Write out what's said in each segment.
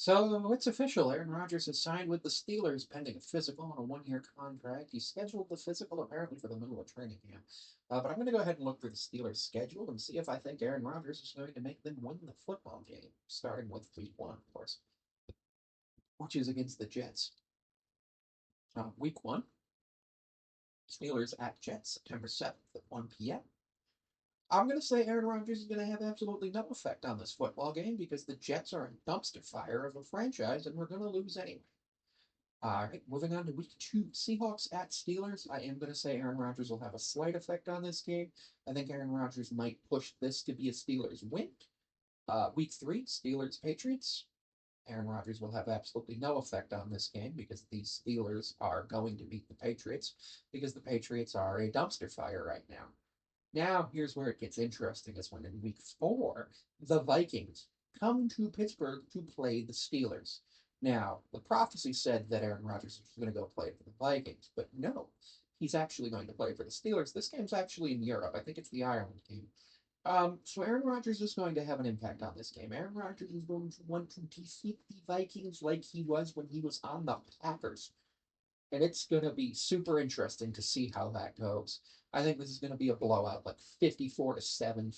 So it's official. Aaron Rodgers has signed with the Steelers pending a physical on a one-year contract. He scheduled the physical apparently for the middle of training camp. But I'm going to go ahead and look through the Steelers' schedule and see if I think Aaron Rodgers is going to make them win the football game, starting with week one, of course, which is against the Jets. Week one, Steelers at Jets, September 7th at 1 p.m. I'm going to say Aaron Rodgers is going to have absolutely no effect on this football game because the Jets are a dumpster fire of a franchise and we're going to lose anyway. All right, moving on to week two, Seahawks at Steelers. I am going to say Aaron Rodgers will have a slight effect on this game. I think Aaron Rodgers might push this to be a Steelers win. Week three, Steelers Patriots. Aaron Rodgers will have absolutely no effect on this game because the Steelers are going to beat the Patriots because the Patriots are a dumpster fire right now. Now, here's where it gets interesting is when in week four, the Vikings come to Pittsburgh to play the Steelers. Now, the prophecy said that Aaron Rodgers was going to go play for the Vikings, but no, he's actually going to play for the Steelers. This game's actually in Europe. I think it's the Ireland game. So Aaron Rodgers is going to have an impact on this game. Aaron Rodgers is going to want to defeat the Vikings like he was when he was on the Packers, and it's going to be super interesting to see how that goes. I think this is going to be a blowout, like 54-7,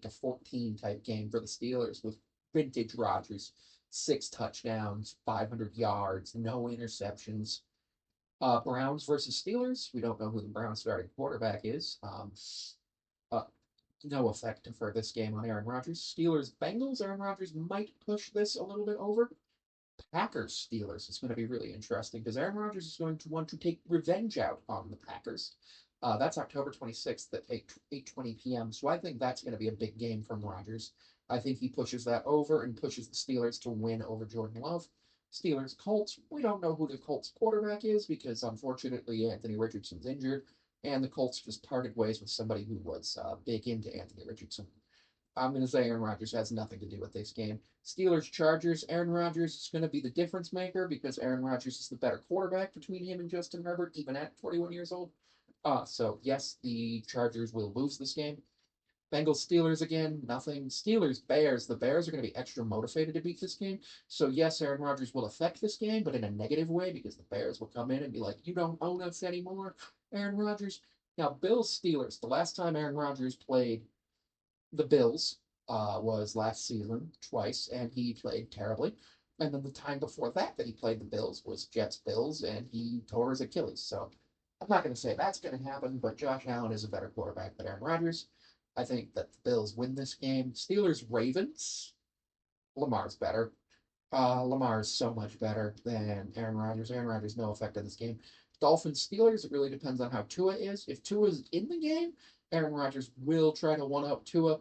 58-14 type game for the Steelers with vintage Rodgers, 6 touchdowns, 500 yards, no interceptions. Browns versus Steelers. We don't know who the Browns starting quarterback is. Uh, no effect for this game on Aaron Rodgers. Steelers Bengals. Aaron Rodgers might push this a little bit over. Packers Steelers is going to be really interesting because Aaron Rodgers is going to want to take revenge out on the Packers. That's October 26th at 8:20 p.m. So I think that's going to be a big game from Rodgers. I think he pushes that over and pushes the Steelers to win over Jordan Love. Steelers Colts. We don't know who the Colts quarterback is because unfortunately Anthony Richardson's injured, and the Colts just parted ways with somebody who was big into Anthony Richardson. I'm going to say Aaron Rodgers has nothing to do with this game. Steelers Chargers. Aaron Rodgers is going to be the difference maker because Aaron Rodgers is the better quarterback between him and Justin Herbert, even at 41 years old. So yes, the Chargers will lose this game. Bengals Steelers again, nothing. Steelers Bears. The Bears are going to be extra motivated to beat this game. So yes, Aaron Rodgers will affect this game, but in a negative way because the Bears will come in and be like, "You don't own us anymore, Aaron Rodgers." Now Bills Steelers. The last time Aaron Rodgers played the Bills was last season twice, and he played terribly. And then the time before that he played the Bills was Jets Bills, and he tore his Achilles. So I'm not going to say that's going to happen, but Josh Allen is a better quarterback than Aaron Rodgers. I think that the Bills win this game. Steelers Ravens. Lamar's better. Lamar's so much better than Aaron Rodgers. Aaron Rodgers no effect in this game. Dolphins Steelers. It really depends on how Tua is. If Tua's in the game, Aaron Rodgers will try to one up Tua.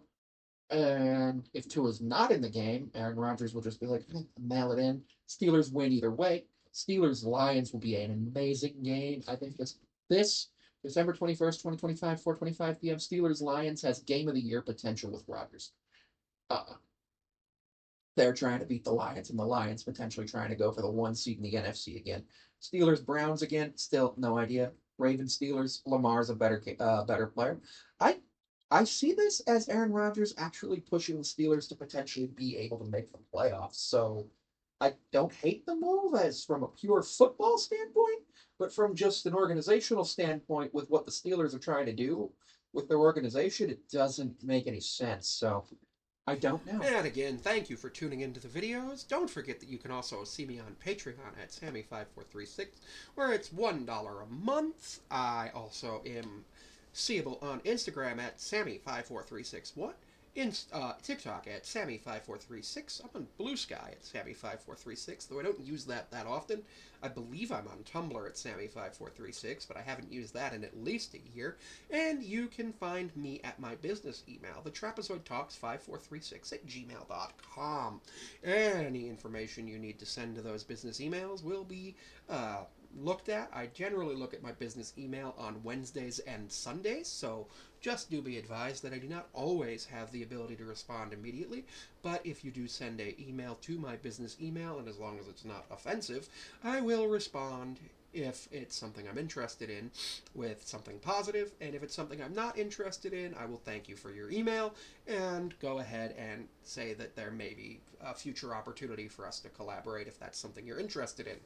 And if Tua's not in the game, Aaron Rodgers will just be like, mail it in. Steelers win either way. Steelers Lions will be an amazing game. I think this December 21st, 2025, 4:25 p.m. Steelers Lions has game of the year potential with Rodgers. Uh, they're trying to beat the Lions, and the Lions potentially trying to go for the one seed in the NFC again. Steelers Browns again, still no idea. Ravens Steelers. Lamar's a better player. I I see this as Aaron Rodgers actually pushing the Steelers to potentially be able to make the playoffs. So I don't hate the move as from a pure football standpoint, but from just an organizational standpoint with what the Steelers are trying to do with their organization, it doesn't make any sense. So I don't know. And again, thank you for tuning into the videos. Don't forget that you can also see me on Patreon at Sammy5436, where it's $1 a month. I also am seeable on Instagram at Sammy5436. What? In TikTok at Sammy5436. I'm on Blue Sky at Sammy5436, though I don't use that often. I believe I'm on Tumblr at Sammy5436, but I haven't used that in at least a year. And you can find me at my business email, thetrapezoidtalks5436 at gmail.com. Any information you need to send to those business emails will be looked at. I generally look at my business email on Wednesdays and Sundays, so just do be advised that I do not always have the ability to respond immediately, but if you do send an email to my business email, and as long as it's not offensive, I will respond if it's something I'm interested in with something positive, and if it's something I'm not interested in, I will thank you for your email and go ahead and say that there may be a future opportunity for us to collaborate if that's something you're interested in.